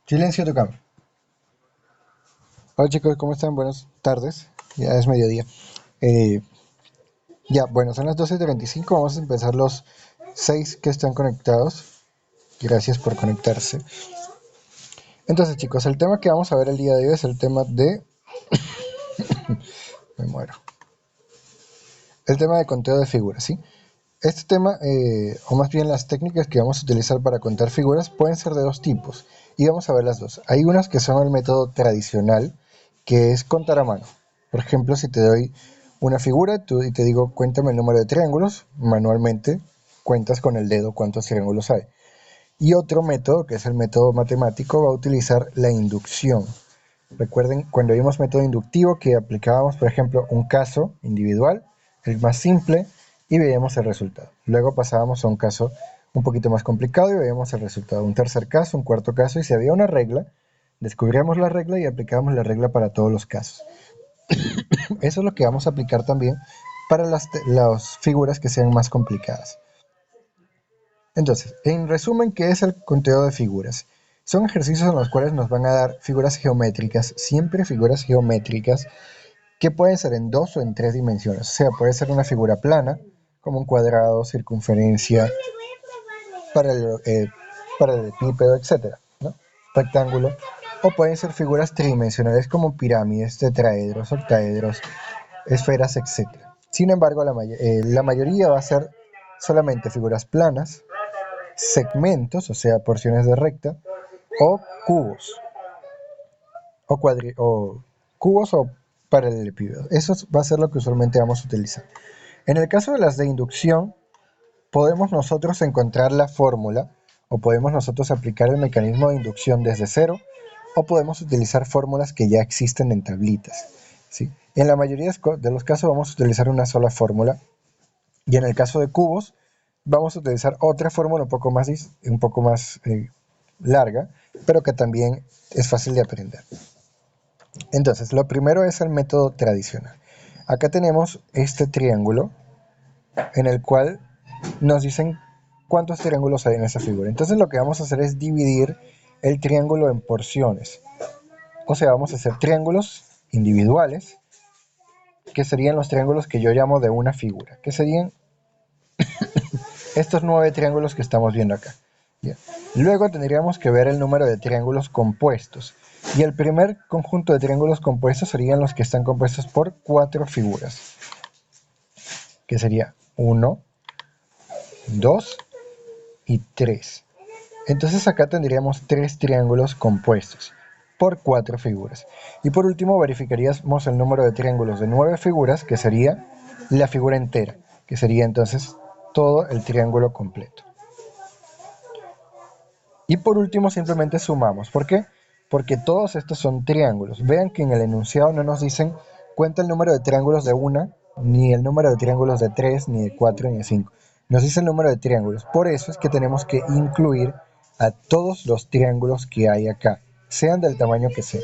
Silencio tu cámara. Hola chicos, ¿cómo están? Buenas tardes. Ya es mediodía. Eh, bueno, son las 12:35. Vamos a empezar los 6 que están conectados. Gracias por conectarse. Entonces chicos, el tema que vamos a ver el día de hoy es el tema de... Me muero. El tema de conteo de figuras, ¿sí? Este tema, o más bien las técnicas que vamos a utilizar para contar figuras pueden ser de dos tipos. Y vamos a ver las dos. Hay unas que son el método tradicional, que es contar a mano. Por ejemplo, si te doy una figura y te digo cuéntame el número de triángulos, manualmente cuentas con el dedo cuántos triángulos hay. Y otro método, que es el método matemático, va a utilizar la inducción. Recuerden cuando vimos método inductivo que aplicábamos, por ejemplo, un caso individual, el más simple, y veíamos el resultado. Luego pasábamos a un caso un poquito más complicado y veíamos el resultado. Un tercer caso, un cuarto caso, y si había una regla, descubríamos la regla y aplicábamos la regla para todos los casos. Eso es lo que vamos a aplicar también para las figuras que sean más complicadas. Entonces, en resumen, ¿qué es el conteo de figuras? Son ejercicios en los cuales nos van a dar figuras geométricas, siempre figuras geométricas, que pueden ser en dos o en tres dimensiones. O sea, puede ser una figura plana, como un cuadrado, circunferencia, paralelepípedo, etc., ¿no? Rectángulo. O pueden ser figuras tridimensionales como pirámides, tetraedros, octaedros, esferas, etc. Sin embargo, la mayoría va a ser solamente figuras planas, segmentos, o sea, porciones de recta, o cubos, o cubos o paralelepípedos. Eso va a ser lo que usualmente vamos a utilizar. En el caso de las de inducción, podemos nosotros encontrar la fórmula, o podemos nosotros aplicar el mecanismo de inducción desde cero, o podemos utilizar fórmulas que ya existen en tablitas, ¿sí? En la mayoría de los casos vamos a utilizar una sola fórmula, y en el caso de cubos, vamos a utilizar otra fórmula un poco más larga, pero que también es fácil de aprender. Entonces, lo primero es el método tradicional. Acá tenemos este triángulo en el cual nos dicen cuántos triángulos hay en esa figura. Entonces lo que vamos a hacer es dividir el triángulo en porciones. O sea, vamos a hacer triángulos individuales, que serían los triángulos que yo llamo de una figura, que serían estos 9 triángulos que estamos viendo acá. Bien. Luego tendríamos que ver el número de triángulos compuestos. Y el primer conjunto de triángulos compuestos serían los que están compuestos por 4 figuras. Que sería 1, 2 y 3. Entonces acá tendríamos 3 triángulos compuestos por 4 figuras. Y por último verificaríamos el número de triángulos de 9 figuras, que sería la figura entera, que sería entonces todo el triángulo completo. Y por último simplemente sumamos. ¿Por qué? Porque todos estos son triángulos. Vean que en el enunciado no nos dicen cuenta el número de triángulos de una, ni el número de triángulos de 3, ni de 4, ni de 5. Nos dice el número de triángulos. Por eso es que tenemos que incluir a todos los triángulos que hay acá, sean del tamaño que sea.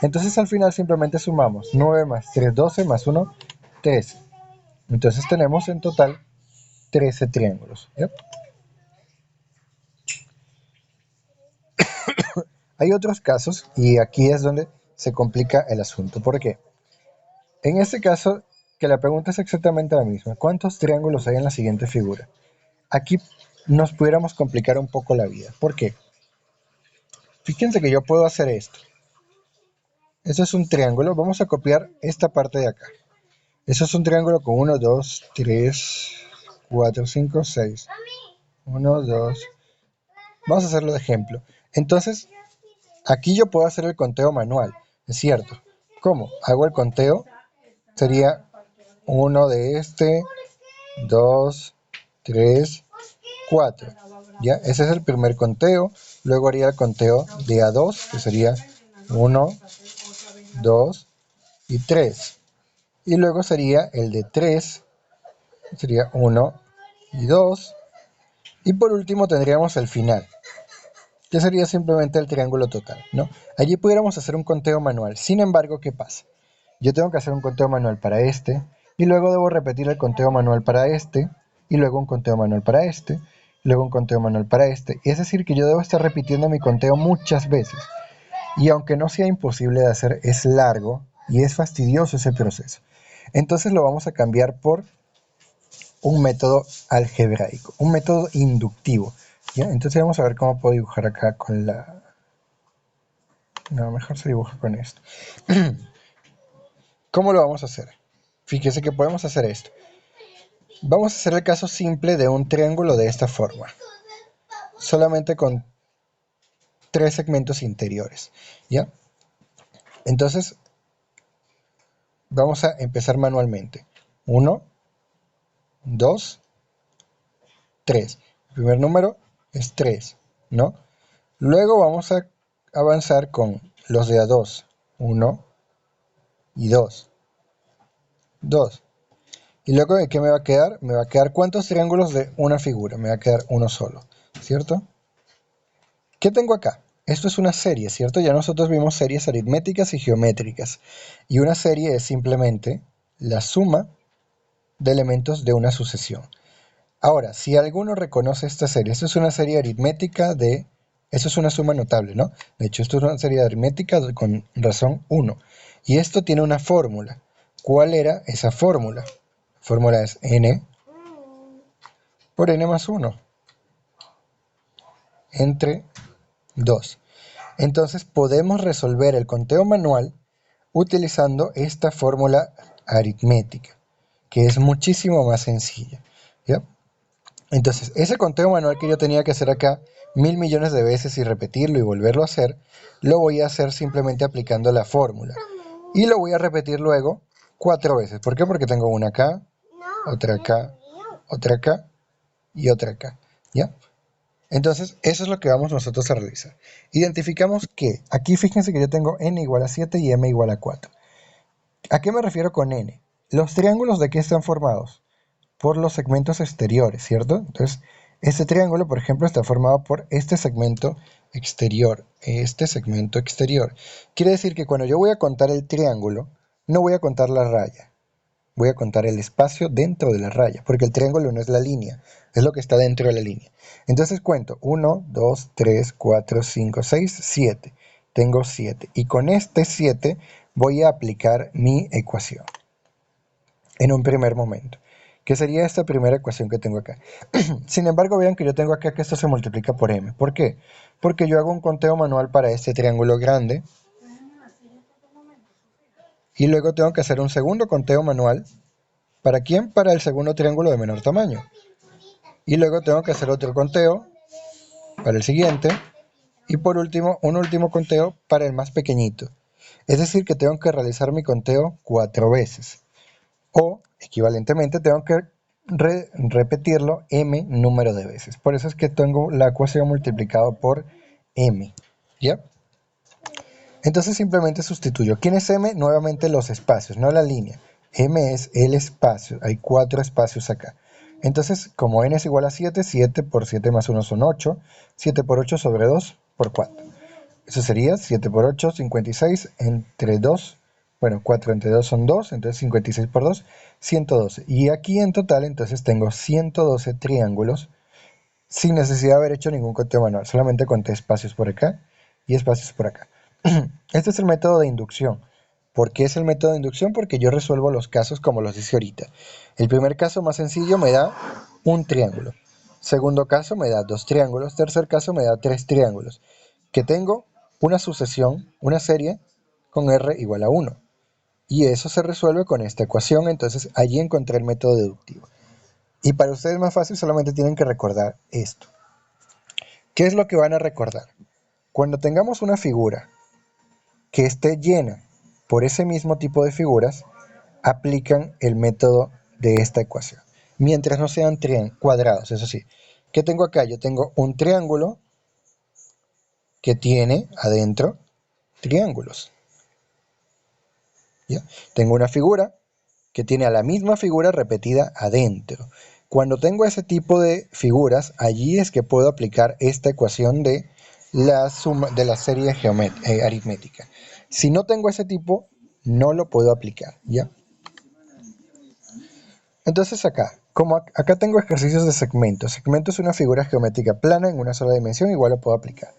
Entonces al final simplemente sumamos 9 más 3, 12 más 1, 13. Entonces tenemos en total 13 triángulos. ¿Ya? Hay otros casos y aquí es donde se complica el asunto. ¿Por qué? En este caso, que la pregunta es exactamente la misma. ¿Cuántos triángulos hay en la siguiente figura? Aquí nos pudiéramos complicar un poco la vida. ¿Por qué? Fíjense que yo puedo hacer esto. Eso es un triángulo. Vamos a copiar esta parte de acá. Eso es un triángulo con 1, 2, 3, 4, 5, 6. 1, 2. Vamos a hacerlo de ejemplo. Entonces, aquí yo puedo hacer el conteo manual. Es cierto. ¿Cómo? Hago el conteo. Sería 1 de este, 2, 3, 4. ¿Ya? Ese es el primer conteo. Luego haría el conteo de A2, que sería 1, 2 y 3. Y luego sería el de 3, sería 1 y 2. Y por último tendríamos el final, que sería simplemente el triángulo total, ¿no? Allí pudiéramos hacer un conteo manual. Sin embargo, ¿qué pasa? Yo tengo que hacer un conteo manual para este, y luego debo repetir el conteo manual para este, y luego un conteo manual para este, y luego un conteo manual para este. Es decir, que yo debo estar repitiendo mi conteo muchas veces. Y aunque no sea imposible de hacer, es largo y es fastidioso ese proceso. Entonces lo vamos a cambiar por un método algebraico, un método inductivo. ¿Ya? Entonces vamos a ver cómo puedo dibujar acá con la... No, mejor se dibuja con esto. ¿Cómo lo vamos a hacer? Fíjese que podemos hacer esto. Vamos a hacer el caso simple de un triángulo de esta forma, solamente con 3 segmentos interiores. ¿Ya? Entonces vamos a empezar manualmente. 1, 2, 3. El primer número es 3, ¿no? Luego vamos a avanzar con los de a 2. 1 y 2. 2. Y luego, ¿de qué me va a quedar? Me va a quedar ¿cuántos triángulos de una figura? Me va a quedar uno solo, ¿cierto? ¿Qué tengo acá? Esto es una serie, ¿cierto? Ya nosotros vimos series aritméticas y geométricas. Y una serie es simplemente la suma de elementos de una sucesión. Ahora, si alguno reconoce esta serie, esto es una serie aritmética de... Eso es una suma notable, ¿no? De hecho, esto es una serie aritmética con razón 1. Y esto tiene una fórmula. ¿Cuál era esa fórmula? La fórmula es n por n más 1 entre 2. Entonces podemos resolver el conteo manual utilizando esta fórmula aritmética, que es muchísimo más sencilla. ¿Ya? Entonces, ese conteo manual que yo tenía que hacer acá 1000 millones de veces y repetirlo y volverlo a hacer, lo voy a hacer simplemente aplicando la fórmula. Y lo voy a repetir luego 4 veces. ¿Por qué? Porque tengo una acá, otra acá, otra acá y otra acá. ¿Ya? Entonces, eso es lo que vamos nosotros a realizar. Identificamos que, aquí fíjense que yo tengo n igual a 7 y m igual a 4. ¿A qué me refiero con n? Los triángulos de qué están formados por los segmentos exteriores, ¿cierto? Entonces, este triángulo, por ejemplo, está formado por este segmento exterior, este segmento exterior. Quiere decir que cuando yo voy a contar el triángulo, no voy a contar la raya, voy a contar el espacio dentro de la raya, porque el triángulo no es la línea, es lo que está dentro de la línea. Entonces cuento 1, 2, 3, 4, 5, 6, 7. Tengo 7. Y con este 7 voy a aplicar mi ecuación en un primer momento, que sería esta primera ecuación que tengo acá. Sin embargo, vean que yo tengo acá que esto se multiplica por m. ¿Por qué? Porque yo hago un conteo manual para este triángulo grande y luego tengo que hacer un segundo conteo manual. ¿Para quién? Para el segundo triángulo de menor tamaño. Y luego tengo que hacer otro conteo para el siguiente. Y por último, un último conteo para el más pequeñito. Es decir, que tengo que realizar mi conteo 4 veces. O, equivalentemente, tengo que repetirlo m número de veces. Por eso es que tengo la ecuación multiplicado por m. ¿Ya? Entonces simplemente sustituyo. ¿Quién es m? Nuevamente los espacios, no la línea. M es el espacio. Hay 4 espacios acá. Entonces, como n es igual a 7, 7 por 7 más 1 son 8. 7 por 8 sobre 2 por 4. Eso sería 7 por 8, 56 entre 2. Bueno, 4 entre 2 son 2, entonces 56 por 2, 112. Y aquí en total, entonces tengo 112 triángulos sin necesidad de haber hecho ningún conteo manual. Solamente conté espacios por acá y espacios por acá. Este es el método de inducción. ¿Por qué es el método de inducción? Porque yo resuelvo los casos como los hice ahorita. El primer caso más sencillo me da un triángulo. Segundo caso me da 2 triángulos. Tercer caso me da 3 triángulos. Que tengo una sucesión, una serie con r igual a 1. Y eso se resuelve con esta ecuación. Entonces allí encontré el método deductivo. Y para ustedes es más fácil, solamente tienen que recordar esto. ¿Qué es lo que van a recordar? Cuando tengamos una figura que esté llena por ese mismo tipo de figuras, aplican el método de esta ecuación. Mientras no sean cuadrados, eso sí. ¿Qué tengo acá? Yo tengo un triángulo que tiene adentro triángulos. ¿Ya? Tengo una figura que tiene a la misma figura repetida adentro. Cuando tengo ese tipo de figuras, allí es que puedo aplicar esta ecuación de la suma de la serie aritmética. Si no tengo ese tipo, no lo puedo aplicar, ¿ya? Entonces acá, como acá tengo ejercicios de segmentos. Segmento es una figura geométrica plana en una sola dimensión, igual lo puedo aplicar.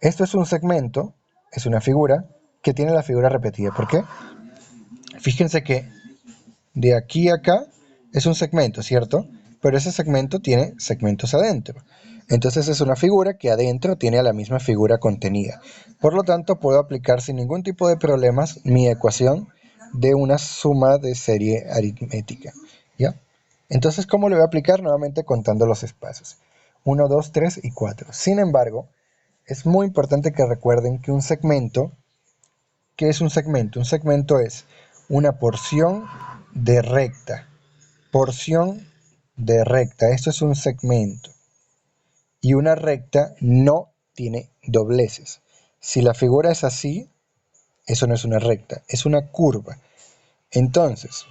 Esto es un segmento, es una figura que tiene la figura repetida. ¿Por qué? Fíjense que de aquí a acá es un segmento, ¿cierto? Pero ese segmento tiene segmentos adentro. Entonces es una figura que adentro tiene a la misma figura contenida. Por lo tanto, puedo aplicar sin ningún tipo de problemas mi ecuación de una suma de serie aritmética. ¿Ya? Entonces, ¿cómo lo voy a aplicar? Nuevamente contando los espacios. 1, 2, 3 y 4. Sin embargo, es muy importante que recuerden que un segmento, ¿qué es un segmento? Un segmento es una porción de recta. Porción de recta. Esto es un segmento. Y una recta no tiene dobleces. Si la figura es así, eso no es una recta, es una curva. Entonces,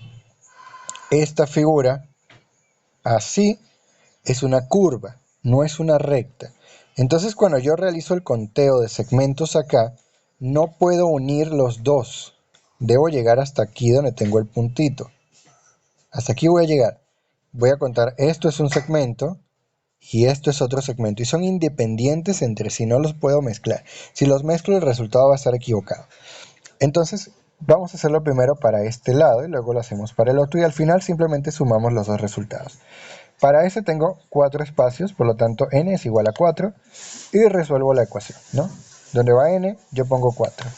esta figura así es una curva, no es una recta. Entonces, cuando yo realizo el conteo de segmentos acá, no puedo unir los dos. Debo llegar hasta aquí donde tengo el puntito. Hasta aquí voy a llegar. Voy a contar, esto es un segmento y esto es otro segmento. Y son independientes entre sí, no los puedo mezclar. Si los mezclo, el resultado va a estar equivocado. Entonces, vamos a hacerlo primero para este lado y luego lo hacemos para el otro. Y al final simplemente sumamos los dos resultados. Para ese tengo 4 espacios, por lo tanto n es igual a 4 y resuelvo la ecuación, ¿no? Donde va n, yo pongo 4.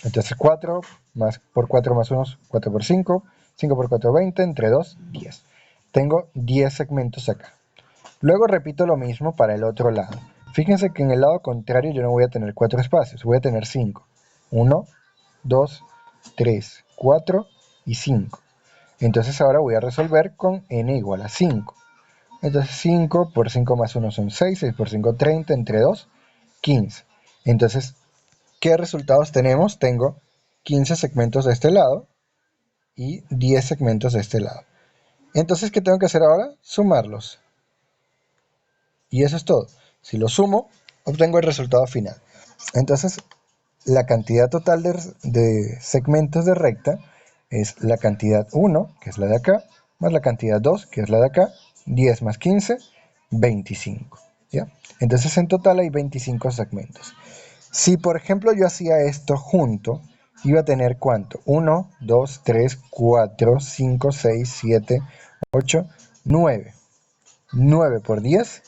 Entonces 4 más, por 4 más 1, 4 por 5, 5 por 4, 20, entre 2, 10. Tengo 10 segmentos acá. Luego repito lo mismo para el otro lado. Fíjense que en el lado contrario yo no voy a tener 4 espacios, voy a tener 5. 1, 2, 3, 4 y 5. Entonces ahora voy a resolver con n igual a 5. Entonces 5 por 5 más 1 son 6, 6 por 5, 30, entre 2, 15. Entonces, ¿qué resultados tenemos? Tengo 15 segmentos de este lado y 10 segmentos de este lado. Entonces, ¿qué tengo que hacer ahora? Sumarlos. Y eso es todo. Si lo sumo, obtengo el resultado final. Entonces, la cantidad total de segmentos de recta es la cantidad 1, que es la de acá, más la cantidad 2, que es la de acá, 10 más 15, 25. ¿Ya? Entonces, en total hay 25 segmentos. Si, por ejemplo, yo hacía esto junto, iba a tener ¿cuánto? 1, 2, 3, 4, 5, 6, 7, 8, 9. 9 por 10.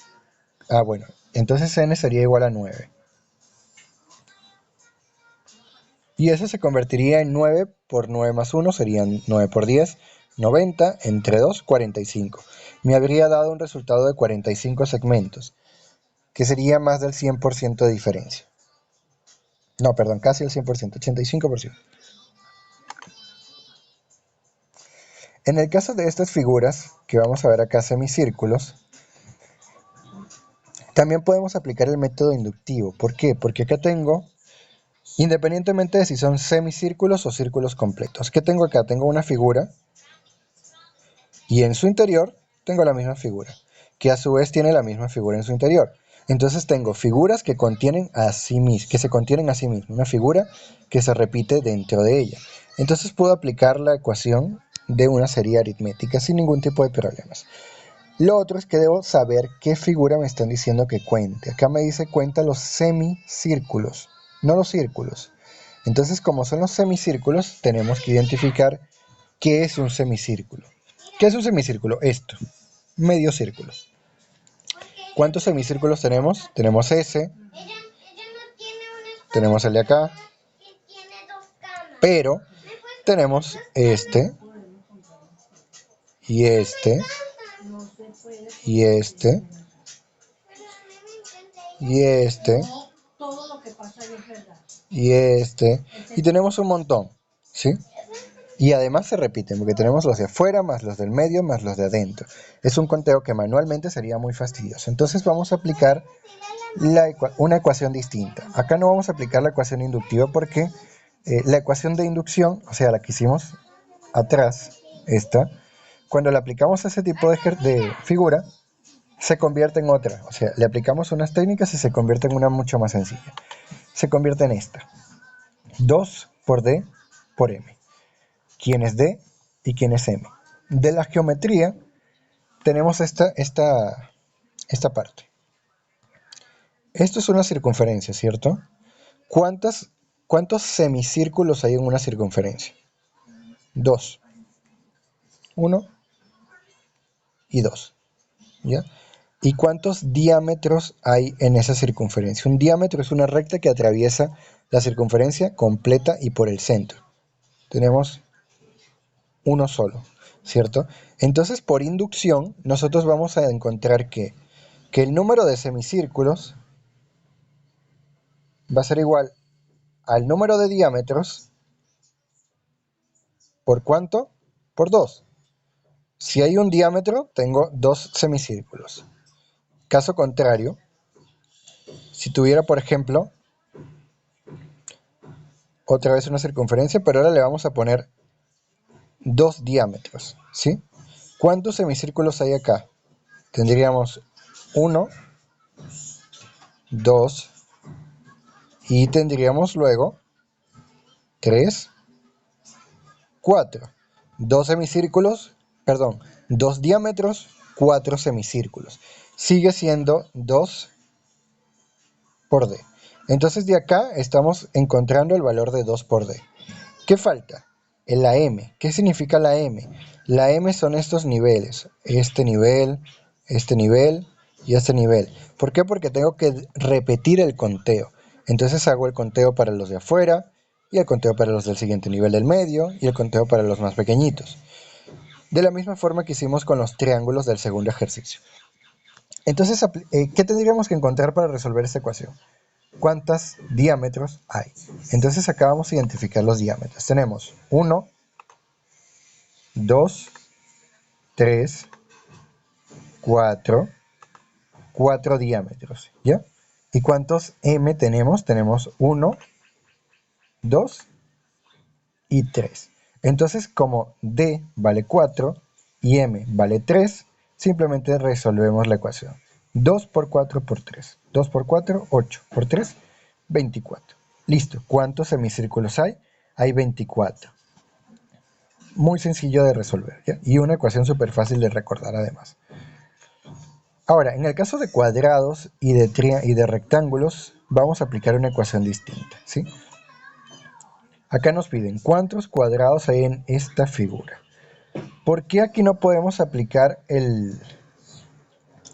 Bueno, entonces n sería igual a 9. Y eso se convertiría en 9 por 9 más 1, serían 9 por 10, 90, entre 2, 45. Me habría dado un resultado de 45 segmentos, que sería más del 100% de diferencia. No, perdón, casi el 100%, 85%. En el caso de estas figuras, que vamos a ver acá semicírculos, también podemos aplicar el método inductivo. ¿Por qué? Porque acá tengo, independientemente de si son semicírculos o círculos completos, ¿qué tengo acá? Tengo una figura y en su interior tengo la misma figura, que a su vez tiene la misma figura en su interior. Entonces tengo figuras que contienen a sí mismas, que se contienen a sí mismas, una figura que se repite dentro de ella. Entonces puedo aplicar la ecuación de una serie aritmética sin ningún tipo de problemas. Lo otro es que debo saber qué figura me están diciendo que cuente. Acá me dice cuenta los semicírculos, no los círculos. Entonces, como son los semicírculos, tenemos que identificar qué es un semicírculo. ¿Qué es un semicírculo? Esto, medio círculo. ¿Cuántos semicírculos tenemos? Tenemos ese, tenemos el de acá, pero tenemos este, y este, y este, y este, y este, y tenemos un montón, ¿sí? Y además se repiten, porque tenemos los de afuera, más los del medio, más los de adentro. Es un conteo que manualmente sería muy fastidioso. Entonces vamos a aplicar una ecuación distinta. Acá no vamos a aplicar la ecuación inductiva porque la ecuación de inducción, o sea, la que hicimos atrás, esta, cuando le aplicamos a ese tipo de figura, se convierte en otra. O sea, le aplicamos unas técnicas y se convierte en una mucho más sencilla. Se convierte en esta. 2 por D por M. ¿Quién es D y quién es M? De la geometría tenemos esta parte. Esto es una circunferencia, ¿cierto? ¿Cuántos semicírculos hay en una circunferencia? 2. 1 y 2. ¿Ya? ¿Y cuántos diámetros hay en esa circunferencia? Un diámetro es una recta que atraviesa la circunferencia completa y por el centro. Tenemos uno solo, ¿cierto? Entonces, por inducción, nosotros vamos a encontrar que el número de semicírculos va a ser igual al número de diámetros, ¿por cuánto? Por 2. Si hay un diámetro, tengo 2 semicírculos. Caso contrario, si tuviera, por ejemplo, otra vez una circunferencia, pero ahora le vamos a poner 2 diámetros, ¿sí? ¿Cuántos semicírculos hay acá? Tendríamos 1, 2 y tendríamos luego 3, 4. 2 semicírculos, perdón, 2 diámetros, 4 semicírculos. Sigue siendo 2 por D. Entonces de acá estamos encontrando el valor de 2 por D. ¿Qué falta? La M. ¿Qué significa la M? La M son estos niveles. Este nivel y este nivel. ¿Por qué? Porque tengo que repetir el conteo. Entonces hago el conteo para los de afuera, y el conteo para los del siguiente nivel del medio, y el conteo para los más pequeñitos. De la misma forma que hicimos con los triángulos del segundo ejercicio. Entonces, ¿qué tendríamos que encontrar para resolver esta ecuación? ¿Cuántos diámetros hay? Entonces acá vamos a identificar los diámetros. Tenemos 1, 2, 3, 4, 4 diámetros, ¿ya? ¿Y cuántos M tenemos? Tenemos 1, 2 y 3. Entonces, como D vale 4 y M vale 3, simplemente resolvemos la ecuación. 2 por 4 por 3. 2 por 4, 8. Por 3, 24. Listo. ¿Cuántos semicírculos hay? Hay 24. Muy sencillo de resolver, ¿ya? Y una ecuación súper fácil de recordar además. Ahora, en el caso de cuadrados y de rectángulos, vamos a aplicar una ecuación distinta, ¿sí? Acá nos piden cuántos cuadrados hay en esta figura. ¿Por qué aquí no podemos aplicar el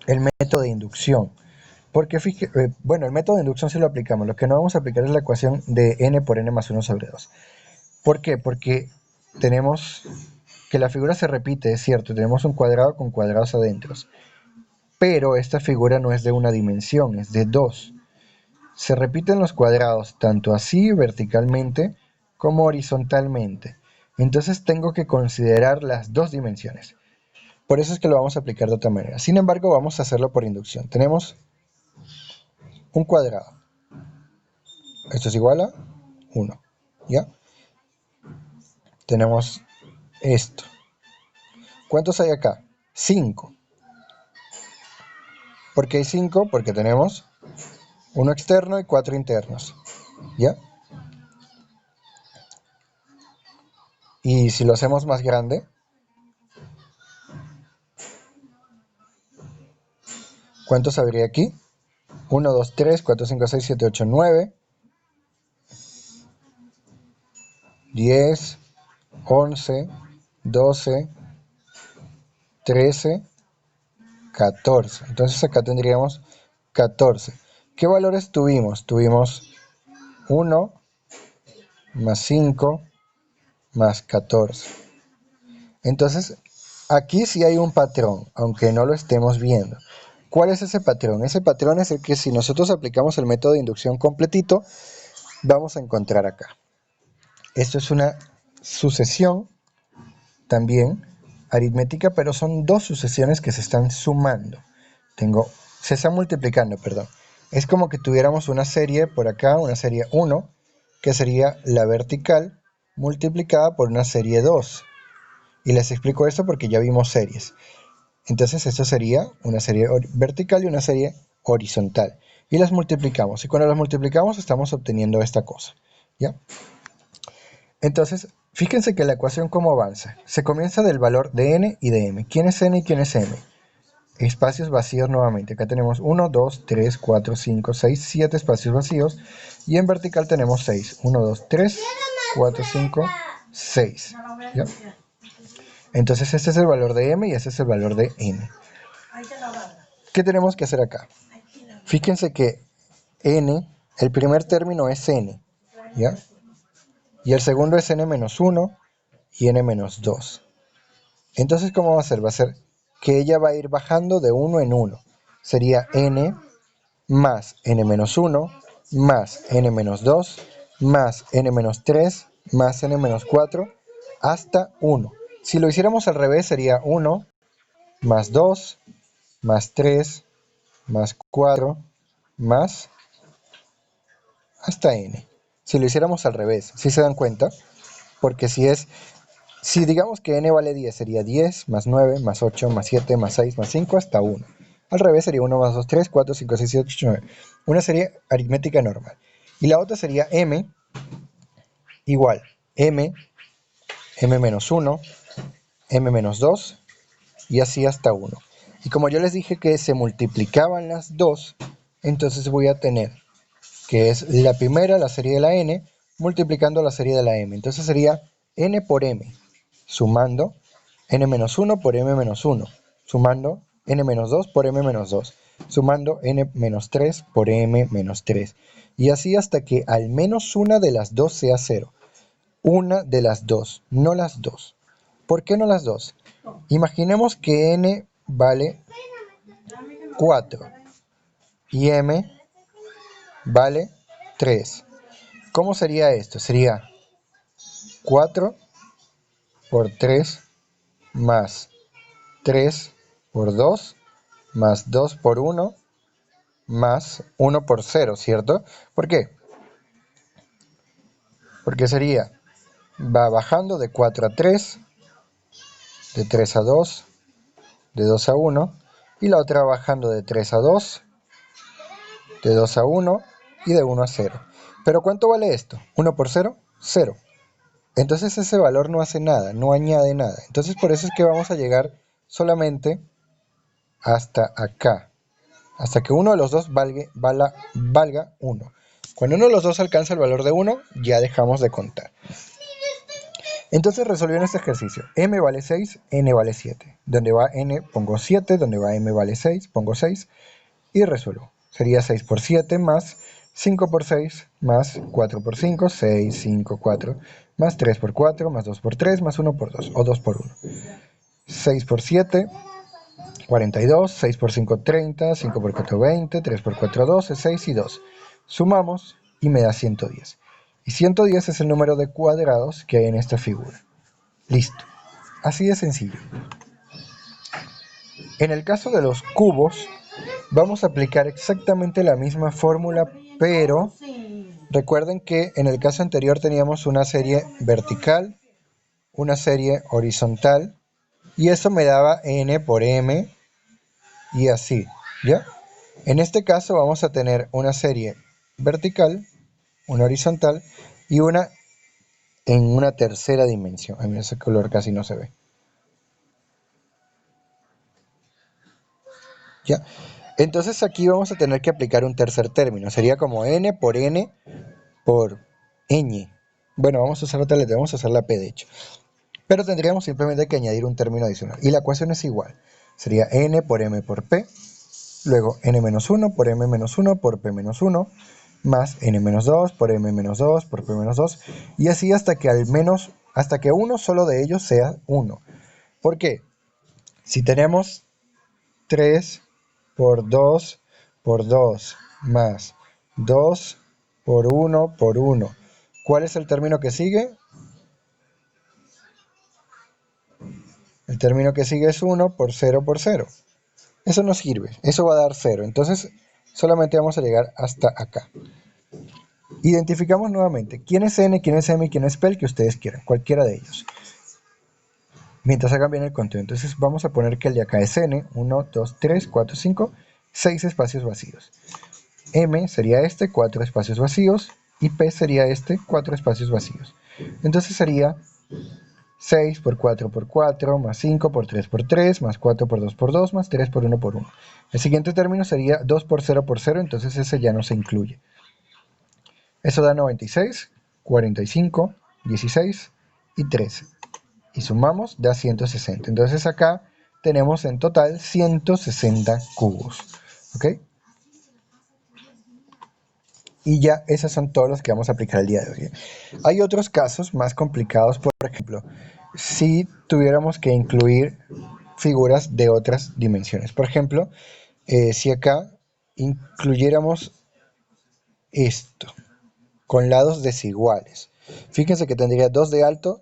método de inducción? Porque bueno, el método de inducción sí lo aplicamos. Lo que no vamos a aplicar es la ecuación de n por n más 1 sobre 2. ¿Por qué? Porque tenemos que la figura se repite, es cierto. Tenemos un cuadrado con cuadrados adentro. Pero esta figura no es de una dimensión, es de 2. Se repiten los cuadrados tanto así verticalmente como horizontalmente. Entonces tengo que considerar las dos dimensiones. Por eso es que lo vamos a aplicar de otra manera. Sin embargo, vamos a hacerlo por inducción. Tenemos un cuadrado. Esto es igual a 1. ¿Ya? Tenemos esto. ¿Cuántos hay acá? 5. ¿Por qué hay 5? Porque tenemos uno externo y 4 internos. ¿Ya? Y si lo hacemos más grande, ¿cuántos habría aquí? 1, 2, 3, 4, 5, 6, 7, 8, 9, 10, 11, 12, 13, 14. Entonces acá tendríamos 14. ¿Qué valores tuvimos? Tuvimos 1 más 5 más 14. Entonces aquí sí hay un patrón, aunque no lo estemos viendo. ¿Cuál es ese patrón? Ese patrón es el que si nosotros aplicamos el método de inducción completito, vamos a encontrar acá. Esto es una sucesión también aritmética, pero son dos sucesiones que se están sumando. Se están multiplicando, perdón. Es como que tuviéramos una serie por acá, una serie 1, que sería la vertical multiplicada por una serie 2. Y les explico esto porque ya vimos series. Entonces esto sería una serie vertical y una serie horizontal. Y las multiplicamos. Y cuando las multiplicamos estamos obteniendo esta cosa. ¿Ya? Entonces, fíjense que la ecuación cómo avanza. Se comienza del valor de n y de m. ¿Quién es n y quién es m? espacios vacíos nuevamente. Acá tenemos 1, 2, 3, 4, 5, 6, 7 espacios vacíos. Y en vertical tenemos 6. 1, 2, 3, 4, 5, 6. ¿Ya? Entonces este es el valor de m y este es el valor de n. ¿Qué tenemos que hacer acá? Fíjense que n, el primer término es n, ¿ya? Y el segundo es n-1 y n-2. Entonces, ¿cómo va a ser? Va a ser que ella va a ir bajando de 1 en 1. Sería n más n-1 más n-2 más n-3 más n-4 hasta 1. Si lo hiciéramos al revés sería 1 más 2 más 3 más 4 más hasta n. Si lo hiciéramos al revés, ¿sí se dan cuenta? Porque si digamos que n vale 10, sería 10 más 9 más 8 más 7 más 6 más 5 hasta 1. Al revés sería 1 más 2, 3, 4, 5, 6, 7, 8, 9. Una serie aritmética normal. Y la otra sería m igual m, m-1, m-2 y así hasta 1. Y como yo les dije que se multiplicaban las dos, entonces voy a tener que es la primera, la serie de la n, multiplicando la serie de la m. Entonces sería n por m, sumando n-1 por m-1, sumando n-2 por m-2, sumando n-3 por m-3. Y así hasta que al menos una de las dos sea 0. Una de las dos, no las dos. ¿Por qué no las dos? Imaginemos que n vale 4 y m vale 3. ¿Cómo sería esto? Sería 4 por 3 más 3 por 2 más 2 por 1 más 1 por 0, ¿cierto? ¿Por qué? Porque sería, va bajando de 4 a 3, de 3 a 2, de 2 a 1, y la otra va bajando de 3 a 2, de 2 a 1 y de 1 a 0. ¿Pero cuánto vale esto? 1 por 0, 0. Entonces ese valor no hace nada, no añade nada. Entonces por eso es que vamos a llegar solamente hasta acá, hasta que uno de los dos valga 1. Cuando uno de los dos alcanza el valor de 1, ya dejamos de contar. Entonces resolviendo este ejercicio, m vale 6, n vale 7. Donde va n pongo 7, donde va m vale 6, pongo 6 y resuelvo. Sería 6 por 7 más 5 por 6 más 4 por 5, 6, 5, 4, más 3 por 4, más 2 por 3, más 1 por 2, o 2 por 1. 6 por 7, 42, 6 por 5, 30, 5 por 4, 20, 3 por 4, 12, 6 y 2. Sumamos y me da 110. Y 110 es el número de cuadrados que hay en esta figura. Listo. Así de sencillo. En el caso de los cubos, vamos a aplicar exactamente la misma fórmula, pero recuerden que en el caso anterior teníamos una serie vertical, una serie horizontal, y eso me daba n por m, y así, ¿ya? En este caso vamos a tener una serie vertical, una horizontal, y una en una tercera dimensión. A mí ese color casi no se ve. ¿Ya? Entonces aquí vamos a tener que aplicar un tercer término. Sería como n por ñ. Bueno, vamos a usar otra letra, vamos a usar la p de hecho. Pero tendríamos simplemente que añadir un término adicional. Y la ecuación es igual. Sería n por m por p, luego n-1 por m-1 por p-1, más n-2 por m-2 por p-2, y así hasta que uno solo de ellos sea 1. ¿Por qué? Si tenemos 3 por 2 por 2 más 2 por 1 por 1. ¿Cuál es el término que sigue? El término que sigue es 1 por 0 por 0. Eso no sirve, eso va a dar 0. Entonces solamente vamos a llegar hasta acá. Identificamos nuevamente quién es n, quién es m y quién es p, el que ustedes quieran, cualquiera de ellos. Mientras hagan bien el conteo. Entonces vamos a poner que el de acá es n, 1, 2, 3, 4, 5, 6 espacios vacíos. M sería este, 4 espacios vacíos, y P sería este, 4 espacios vacíos. Entonces sería 6 por 4 por 4, más 5 por 3 por 3, más 4 por 2 por 2, más 3 por 1 por 1. El siguiente término sería 2 por 0 por 0, entonces ese ya no se incluye. Eso da 96, 45, 16 y 13. Y sumamos, da 160. Entonces acá tenemos en total 160 cubos. ¿Ok? Y ya esos son todos los que vamos a aplicar el día de hoy. Hay otros casos más complicados, por ejemplo, si tuviéramos que incluir figuras de otras dimensiones. Por ejemplo, si acá incluyéramos esto con lados desiguales. Fíjense que tendría 2 de alto,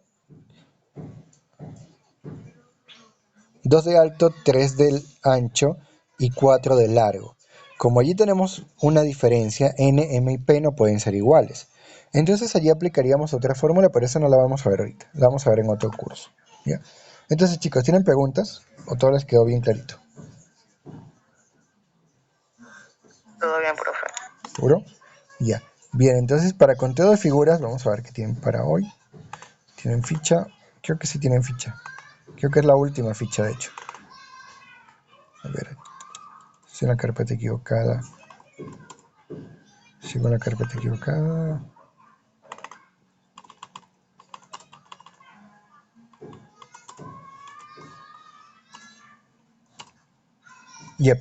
3 del ancho y 4 de largo. Como allí tenemos una diferencia, n, m y p no pueden ser iguales. Entonces allí aplicaríamos otra fórmula, pero esa no la vamos a ver ahorita. La vamos a ver en otro curso. ¿Ya? Entonces, chicos, ¿tienen preguntas? ¿O todo les quedó bien clarito? Todo bien, profe. ¿Seguro? Ya. Bien, entonces para conteo de figuras, vamos a ver qué tienen para hoy. ¿Tienen ficha? Creo que sí tienen ficha. Creo que es la última ficha, de hecho. A ver, estoy en la carpeta equivocada. Sigo en la carpeta equivocada. Yep.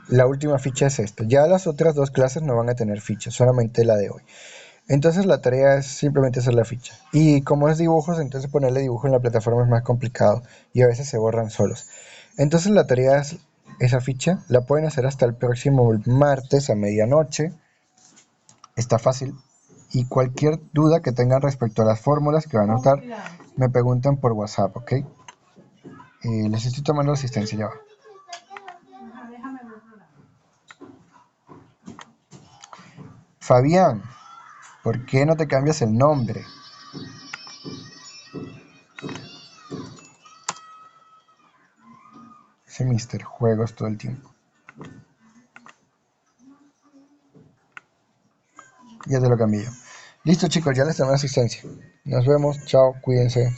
La última ficha es esta. Ya las otras dos clases no van a tener ficha, solamente la de hoy. Entonces la tarea es simplemente hacer la ficha. Y como es dibujos, entonces ponerle dibujo en la plataforma es más complicado y a veces se borran solos. Entonces la tarea es esa ficha. La pueden hacer hasta el próximo martes a medianoche. Está fácil. Y cualquier duda que tengan respecto a las fórmulas que van a notar, me preguntan por WhatsApp, ¿ok? Les estoy tomando asistencia, ya va. Fabián, ¿por qué no te cambias el nombre? Ese Mister Juegos todo el tiempo. Ya te lo cambié yo. Listo, chicos, ya les tomé asistencia. Nos vemos, chao, cuídense.